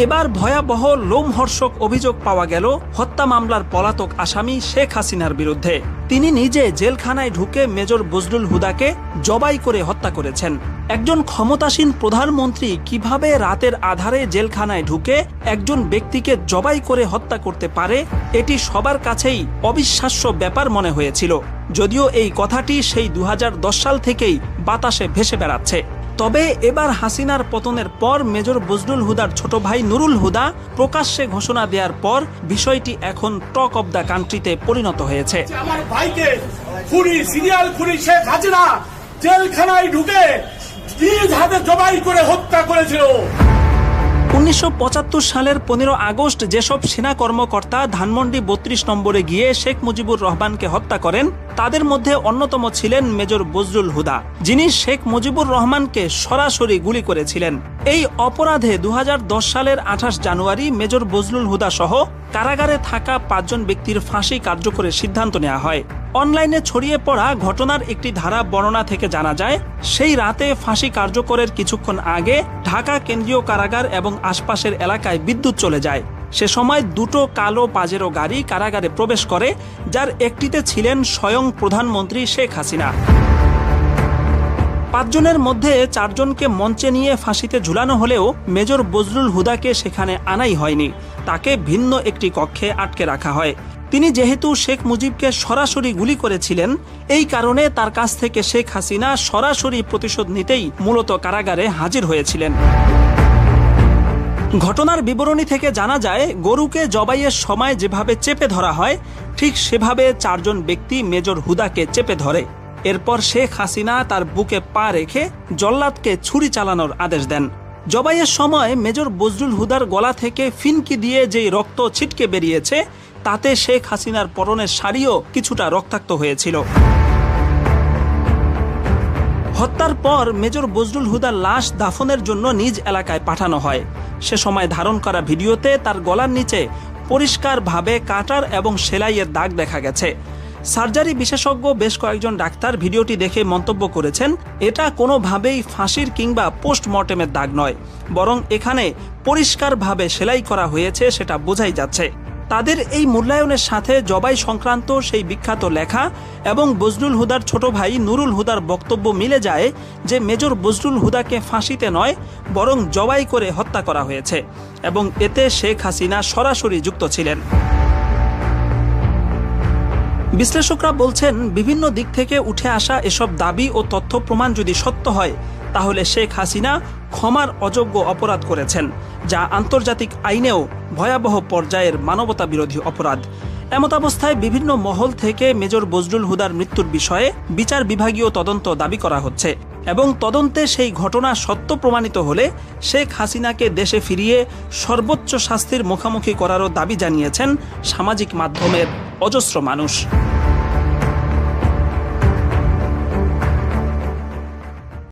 এবার ভয়াবহ লোমহর্ষক অভিযোগ পাওয়া গেল হত্যা মামলার পলাতক আসামি শেখ হাসিনার বিরুদ্ধে। তিনি নিজে জেলখানায় ঢুকে মেজর বজলুল হুদাকে জবাই করে হত্যা করেছেন। একজন ক্ষমতাসীন প্রধানমন্ত্রী কিভাবে রাতের আধারে জেলখানায় ঢুকে একজন ব্যক্তিকে জবাই করে হত্যা করতে পারে, এটি সবার কাছেই অবিশ্বাস্য ব্যাপার মনে হয়েছিল। যদিও এই কথাটি সেই 2010 সাল থেকেই বাতাসে ভেসে বেড়াচ্ছে। তবে এবার হাসিনার পতনের পর মেজর বজলুল হুদার ছোট ভাই নুরুল হুদা প্রকাশ্যে ঘোষণা দেওয়ার পর বিষয়টি এখন টক অব দ্য কান্ট্রিতে পরিণত হয়েছে। আমার ভাইকে খুনি, সিরিয়াল খুনি শেখ হাসিনা জেলখানায় ঢুকে নিজ হাতে জবাই করে হত্যা করেছিল। 1975 সালের 15 আগস্ট যেসব সেনা কর্মকর্তা ধানমন্ডি 32 নম্বরে গিয়ে শেখ মুজিবুর রহমানকে হত্যা করেন, তাদের মধ্যে অন্যতম ছিলেন মেজর বজলুল হুদা, যিনি শেখ মুজিবুর রহমানকে সরাসরি গুলি করেছিলেন। এই অপরাধে 2010 সালের 28 জানুয়ারি মেজর বজলুল হুদা সহ কারাগারে থাকা 5 জন ব্যক্তির ফাঁসি কার্যকরের সিদ্ধান্ত নেওয়া হয়। অনলাইনে ছড়িয়ে পড়া ঘটনার একটি ধারা বর্ণনা থেকে জানা যায়, সেই রাতে ফাঁসি কার্যকরের কিছুক্ষণ আগে ঢাকা কেন্দ্রীয় কারাগার এবং আশপাশের এলাকায় বিদ্যুৎ চলে যায়। সে সময় দুটো কালো পাজেরো গাড়ি কারাগারে প্রবেশ করে, যার একটিতে ছিলেন স্বয়ং প্রধানমন্ত্রী শেখ হাসিনা। 5 জনের মধ্যে 4 জনকে মঞ্চে নিয়ে ফাঁসিতে ঝুলানো হলেও মেজর বজলুল হুদাকে সেখানে আনাই হয়নি। তাকে ভিন্ন একটি কক্ষে আটকে রাখা হয়। তিনি যেহেতু শেখ মুজিবকে সরাসরি গুলি করেছিলেন, এই কারণে তার কাছ থেকে শেখ হাসিনা সরাসরি প্রতিশোধ নিতেই মূলত কারাগারে হাজির হয়েছিলেন। ঘটনার বিবরণী থেকে জানা যায়, গরুকে জবাইয়ের সময় যেভাবে চেপে ধরা হয়, ঠিক সেভাবে 4 জন ব্যক্তি মেজর হুদাকে চেপে ধরে। এরপর শেখ হাসিনা তার বুকে পা রেখে জল্লাদকে ছুরি চালানোর আদেশ দেন। জবাইয়ের সময় মেজর বজলুল হুদার গলা থেকে ফিনকি দিয়ে যেই রক্ত ছিটকে বেরিয়েছে, তাতে শেখ হাসিনার পরনের শাড়িও কিছুটা রক্তাক্ত হয়েছিল। হত্যার পর মেজর বজলুল হুদার লাশ দাফনের জন্য নিজ এলাকায় পাঠানো হয়। সে সময় ধারণ করা ভিডিওতে তার গলার নিচে পরিষ্কারভাবে কাটার এবং সেলাইয়ের দাগ দেখা গেছে। সার্জারি বিশেষজ্ঞ বেশ কয়েকজন ডাক্তার ভিডিওটি দেখে মন্তব্য করেছেন, এটা কোনোভাবেই ফাঁসির কিংবা পোস্টমর্টেমের দাগ নয়, বরং এখানে পরিষ্কারভাবে সেলাই করা হয়েছে, সেটা বোঝাই যাচ্ছে। তাদের এই মূল্যায়নের সাথে জবাই সংক্রান্ত সেই বিখ্যাত লেখা এবং বজলুল হুদার ছোট ভাই নুরুল হুদার বক্তব্য মিলে যায় যে মেজর বজলুল হুদাকে ফাঁসিতে নয়, বরং জবাই করে হত্যা করা হয়েছে এবং এতে শেখ হাসিনা সরাসরি যুক্ত ছিলেন। বিশ্লেষকরা বলছেন, বিভিন্ন দিক থেকে উঠে আসা এসব দাবি ও তথ্য প্রমাণ যদি সত্য হয়, তাহলে শেখ হাসিনা ক্ষমার অযোগ্য অপরাধ করেছেন, যা আন্তর্জাতিক আইনেও ভয়াবহ পর্যায়ের মানবতা বিরোধী অপরাধ। এমতাবস্থায় বিভিন্ন মহল থেকে মেজর বজলুল হুদার মৃত্যুর বিষয়ে বিচার বিভাগীয় তদন্ত দাবি করা হচ্ছে এবং তদন্তে সেই ঘটনা সত্য প্রমাণিত হলে শেখ হাসিনাকে দেশে ফিরিয়ে সর্বোচ্চ শাস্তির মুখোমুখি করারও দাবি জানিয়েছেন সামাজিক মাধ্যমের অজস্র মানুষ।